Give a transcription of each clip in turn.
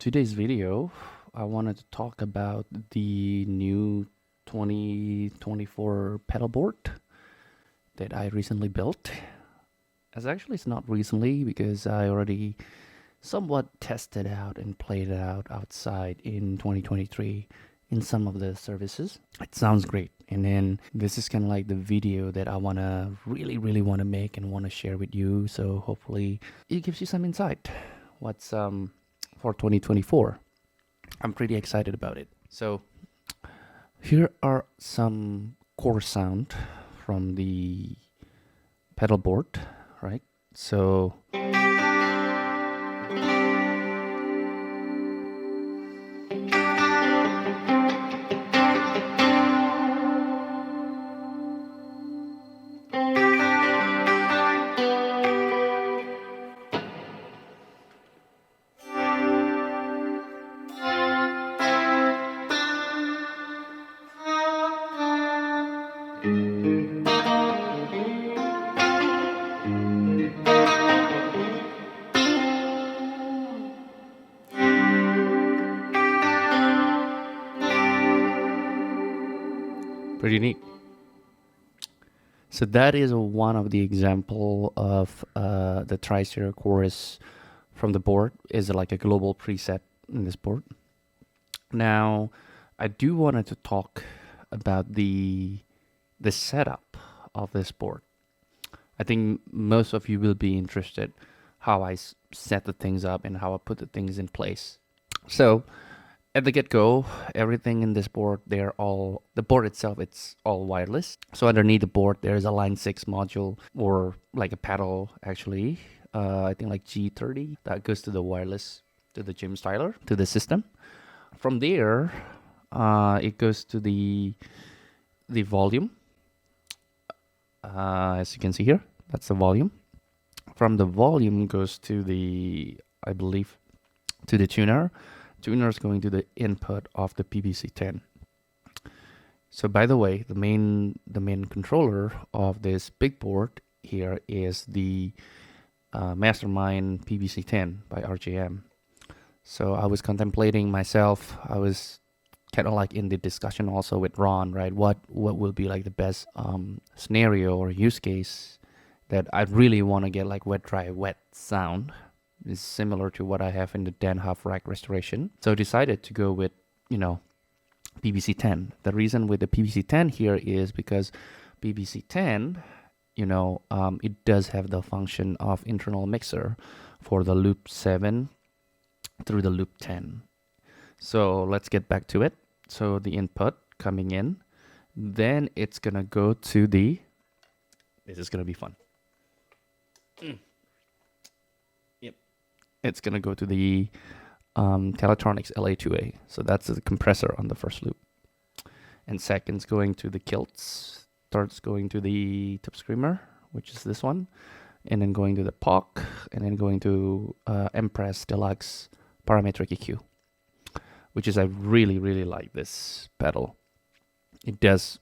today's video, I wanted to talk about the new 2024 pedal board that I recently built. As actually, it's not recently because I already somewhat tested out and played it out outside in 2023 in some of the services. It sounds great. And then this is kind of like the video that I want to really want to make and want to share with you. So hopefully it gives you some insight. What's for 2024. I'm pretty excited about it. So here are some core sound from the pedal board, right? So pretty neat. So that is one of the example of the tri-stereo chorus from the board is like a global preset in this board. Now, I do wanted to talk about the setup of this board. I think most of you will be interested how I set the things up and how I put the things in place. So at the get-go, everything in this board, the board itself, it's all wireless. So underneath the board, there's a Line 6 module or like a pedal actually. I think like G30 that goes to the wireless, to the Jim Styler, to the system. From there, it goes to the volume. As you can see here, that's the volume. From the volume goes to the, I believe, to the tuner. Tuner is going to the input of the PBC10. So by the way, the main controller of this big board here is the Mastermind PBC10 by RJM. So I was contemplating myself. I was kind of like in the discussion also with Ron, right? What will be like the best scenario or use case that I really want to get like wet, dry, wet sound. Is similar to what I have in the Dann Huff Rack restoration. So I decided to go with, PBC10. The reason with the PBC10 here is because PBC10, it does have the function of internal mixer for the loop 7 through the loop 10. So let's get back to it. So the input coming in, then it's gonna go to the, this is gonna be fun. It's going to go to the ToneX LA2A. So that's the compressor on the first loop. And second's going to the kilts. Third's going to the tip screamer, which is this one. And then going to the POC. And then going to Empress Deluxe Parametric EQ. Which is, I really like this pedal. It does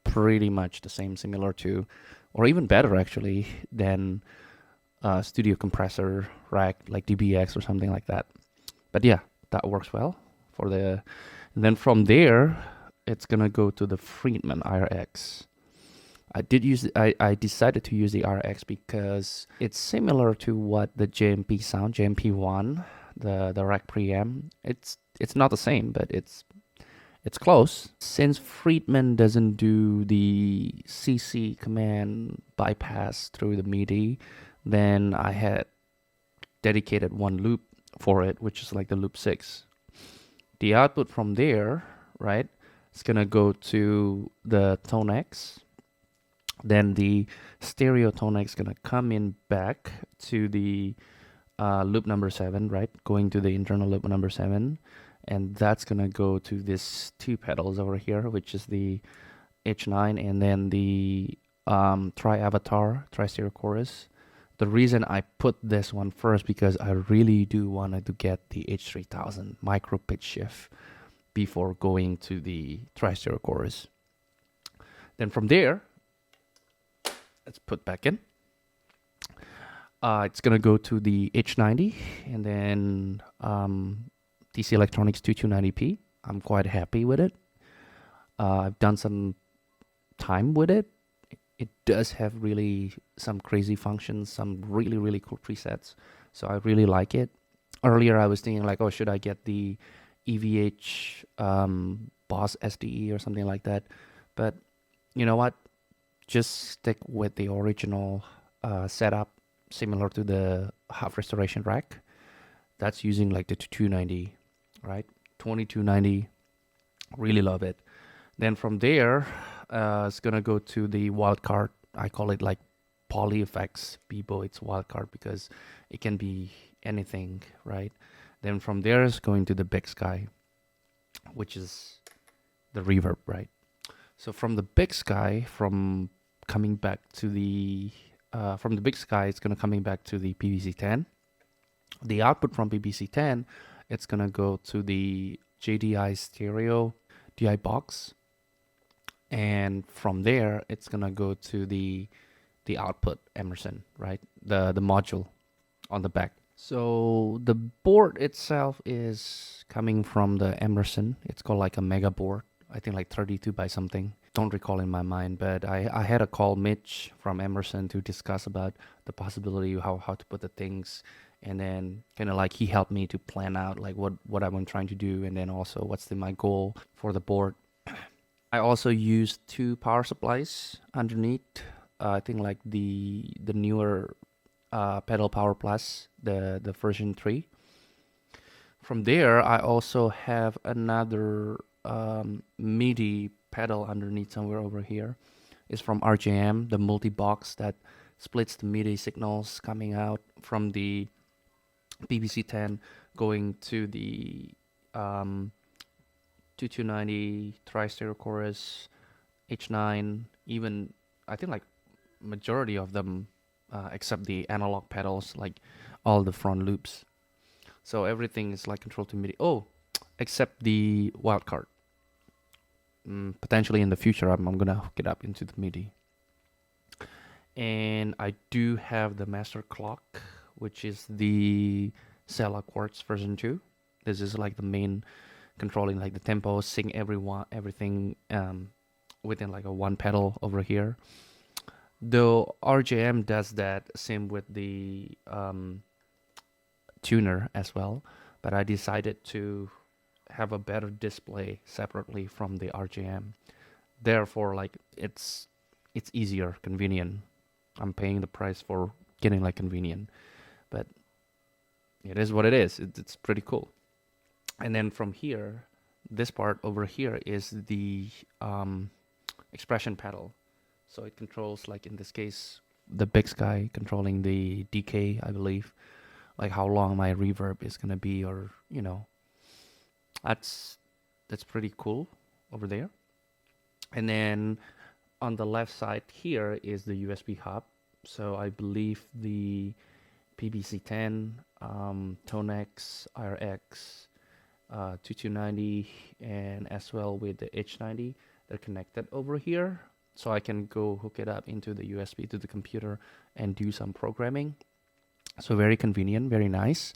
pretty much the same, similar to, or even better actually, than studio compressor rack like DBX or something like that. But yeah, that works well for the, and then from there it's gonna go to the Friedman RX. I decided to use the RX because it's similar to what the JMP sound, JMP1, the rack preamp. It's not the same, but it's close. Since Friedman doesn't do the CC command bypass through the MIDI, then I had dedicated one loop for it, which is like the loop 6. The output from there, right, it's gonna go to the ToneX. Then the stereo ToneX is gonna come in back to the loop number 7, right, going to the internal loop number 7. And that's gonna go to this two pedals over here, which is the H9 and then the tri-avatar, tri-stereo chorus. The reason I put this one first because I really do wanted to get the H3000 micro pitch shift before going to the tri-stereo chorus. Then from there, let's put back in. It's gonna go to the H90 and then TC Electronics 2290p. I'm quite happy with it. I've done some time with it. It does have really some crazy functions, some really cool presets. So I really like it. Earlier I was thinking like, oh, should I get the EVH Boss SDE or something like that? But you know what? Just stick with the original setup, similar to the Huff Restoration Rack. That's using like the 2290, right? 2290, really love it. Then from there, it's gonna go to the wildcard. I call it like Poly Effects Bebo. It's wildcard because it can be anything, right? Then from there is going to the Big Sky, which is the reverb, right? So from the Big Sky, from coming back to the from the Big Sky, it's gonna coming back to the PBC10. The output from PBC10, it's gonna go to the JDI stereo DI box, and from there it's gonna go to the output Emerson, right? The module on the back. So the board itself is coming from the Emerson. It's called like a mega board, I think like 32 by something. Don't recall in my mind, but I had a call Mitch from Emerson to discuss about the possibility how to put the things, and then kind of like he helped me to plan out like what I'm trying to do, and then also what's my goal for the board. I also used 2 power supplies underneath. I think like the newer Pedal Power Plus, the version 3. From there, I also have another MIDI pedal underneath somewhere over here. It's from RJM, the multi-box that splits the MIDI signals coming out from the BBC10 going to the 2290 tri-stereo chorus, H9, even I think like majority of them except the analog pedals, like all the front loops. So everything is like controlled to MIDI. Oh, except the wildcard. Potentially in the future, I'm gonna hook it up into the MIDI. And I do have the master clock, which is the Cella Quartz version 2. This is like the main controlling like the tempo, sync everything within like a one pedal over here. Though RJM does that same with the tuner as well, but I decided to have a better display separately from the RJM. Therefore, like it's easier, convenient. I'm paying the price for getting like convenient, but it is what it is. It's pretty cool. And then from here, this part over here is the expression pedal. So it controls, like in this case, the Big Sky controlling the decay, I believe, like how long my reverb is gonna be, or you know, that's pretty cool over there. And then on the left side here is the USB hub. So I believe the PBC10, ToneX, RX, 2290, and as well with the H90, they're connected over here. So I can go hook it up into the USB to the computer and do some programming. So very convenient, very nice.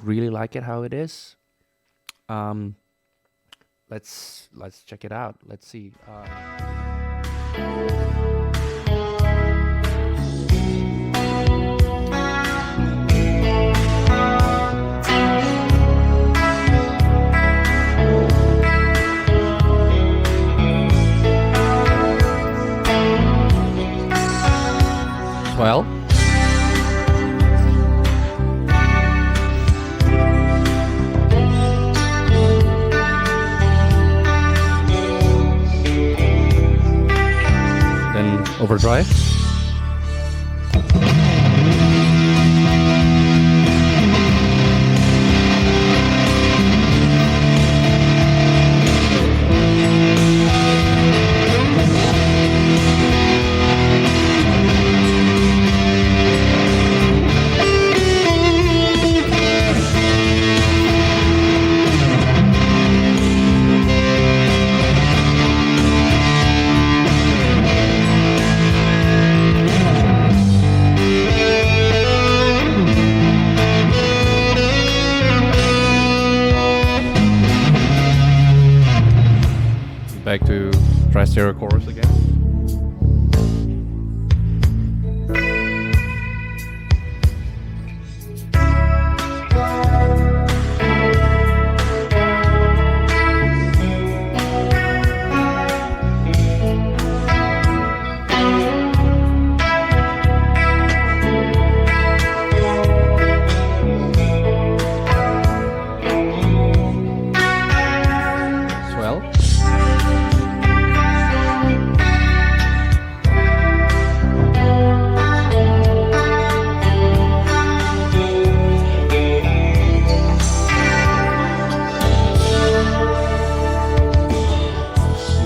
Really like it how it is. Let's check it out. Let's see. Well, then Overdrive. try stereo chorus again.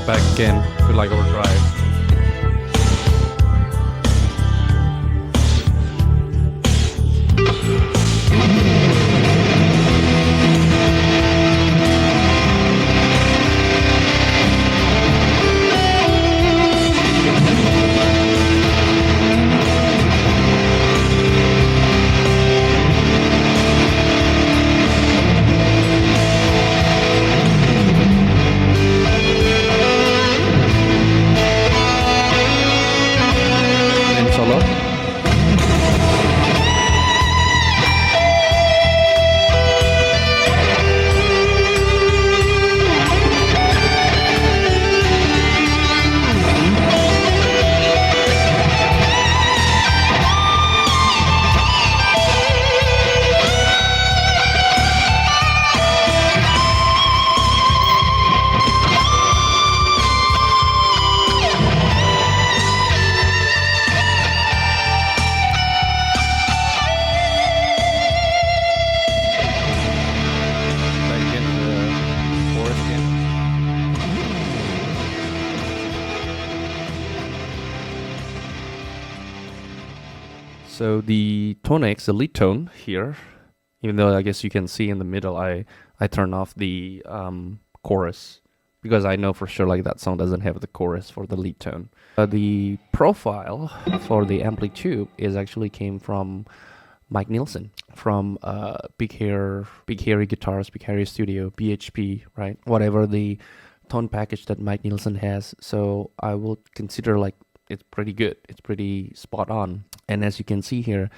Back again to like Overdrive. So the ToneX, the lead tone here, even though I guess you can see in the middle, I turn off the chorus because I know for sure like that song doesn't have the chorus for the lead tone. The profile for the ampli tube is actually came from Mike Nielsen from Big Hairy Guitars, Big Hairy Studio, BHP, right? Whatever the tone package that Mike Nielsen has. So I will consider like it's pretty good. It's pretty spot on. And as you can see here,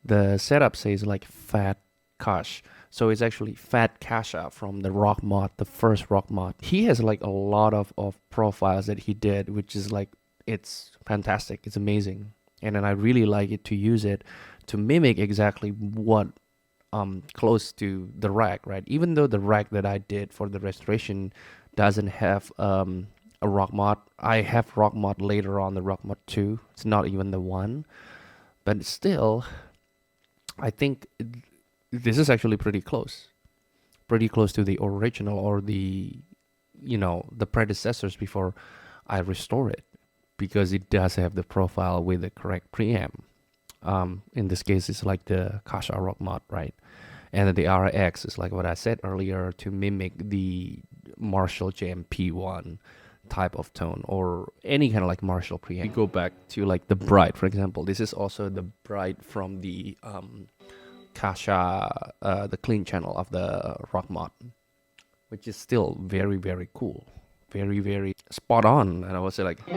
the setup says like Fat Cash. So it's actually Fat Kasha from the rock mod, the first rock mod. He has like a lot of profiles that he did, which is like, it's fantastic. It's amazing. And then I really like it to use it to mimic exactly what close to the rack, right? Even though the rack that I did for the restoration doesn't have a rock mod. I have rock mod later on, the rock mod 2. It's not even the 1. But still, I think this is actually pretty close to the original or the, you know, the predecessors before I restore it, because it does have the profile with the correct preamp. In this case, it's like the Kasha rock mod, right? And then the RX is like what I said earlier, to mimic the Marshall JMP1 type of tone or any kind of like Marshall preamp. We go back to like the Bright, for example. This is also the Bright from the Kasha, the clean channel of the rock mod, which is still very, very cool, very, very spot on. And I would say like, you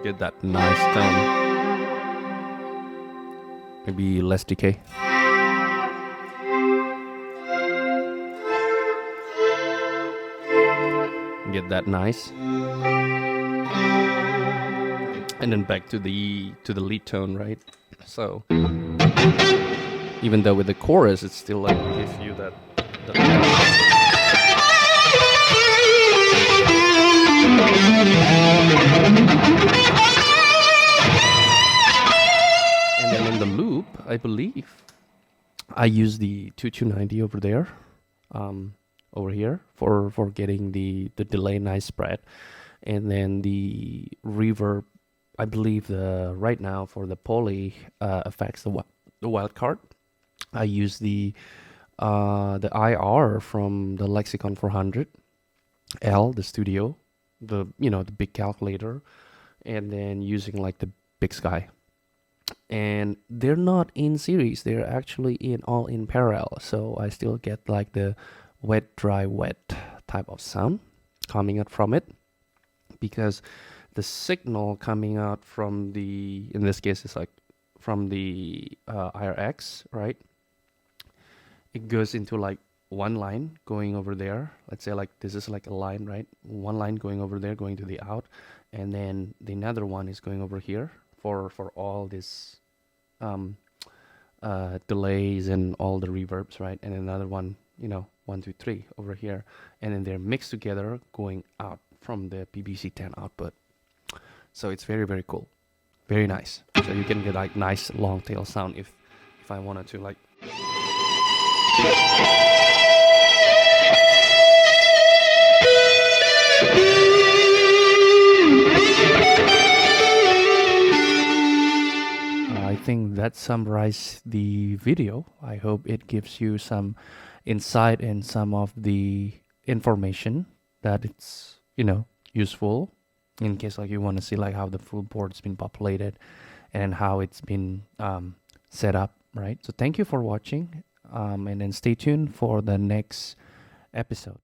get that nice tone, maybe less decay. Get that nice, and then back to the lead tone, right? So even though with the chorus it's still like gives you that and then in the loop, I believe I use the 2290 over there, over here for getting the delay nice spread, and then the reverb, I believe right now for the poly effects, the wild card, I use the IR from the Lexicon 400L, the studio, the big calculator, and then using like the Big Sky. And they're not in series, they're actually all in parallel, so I still get like the wet, dry, wet type of sound. coming out from it, because the signal coming out from the, in this case, it's like from the IRX, right? It goes into like one line going over there. Let's say like this is like a line, right? One line going over there, going to the out, and then the another one is going over here for all this delays and all the reverbs, right? And another one, you know, 1, 2, 3 over here, and then they're mixed together going out from the PBC10 output. So it's very, very cool, very nice. So you can get like nice long tail sound if I wanted to like. I think that summarizes the video. I hope it gives you some insight and some of the information that it's, you know, useful in case like you want to see like how the full board's been populated and how it's been set up, right? So thank you for watching, and then stay tuned for the next episode.